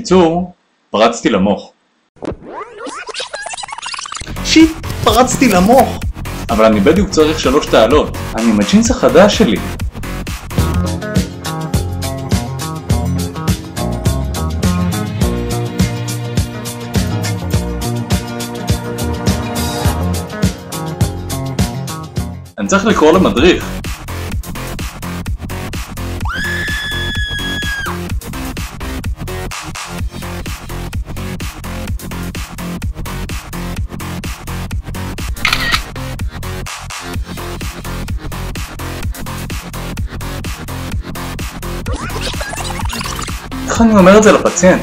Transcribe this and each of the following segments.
בקיצור, פרצתי למוח. שיט, פרצתי למוח! אבל אני בדיוק צריך 3 תעלות. אני עם הג'ינס החדש שלי. אני צריך לקרוא למדריך. איך אני אומר את זה לפציינט?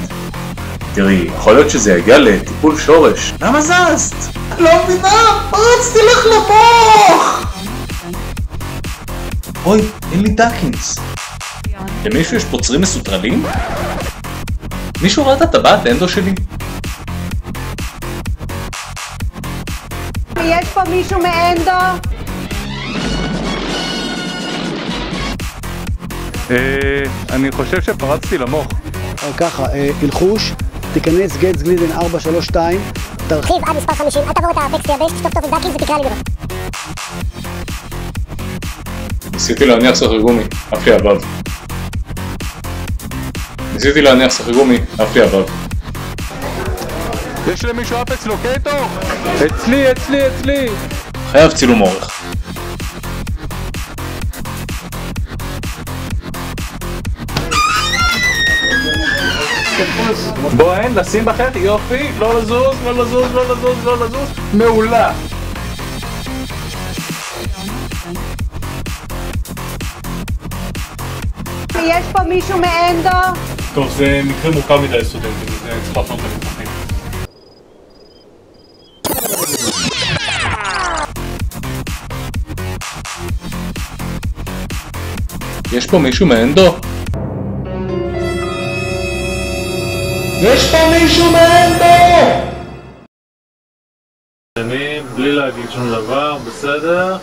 תראי, יכול להיות שזה יגיע לטיפול שורש. למה זזת? לא מבינה, פרצתי לך למוח! אוי, אין לי דקינס. למישהו יש פוצרים מסוטרלים? מישהו ראה את הטבעת אנדו שלי? יש פה מישהו מאנדו? אני חושב שפרצתי למוח. ככה, אלחוש, תיכנס גטס גלידן 432, תרחיב עד מספר 50, אל תעבור את הטקסט יבש, תשטוף טוב עם דקינס ותקרא לי לראות. ניסיתי להניח סחרגומי, אף לי עבד. יש למישהו אפקס לוקייטור? אצלי! חייב צילום אורך. בואן, לשים בחטא, יופי, לא לזוז, מעולה. יש פה מישהו מאנדו? טוב, זה מקרה מורכב מדי סטודנטים, זה צריך להפנות למתמחים. יש פה מישהו מאנדו? אני, בלי להגיד שום דבר, בסדר?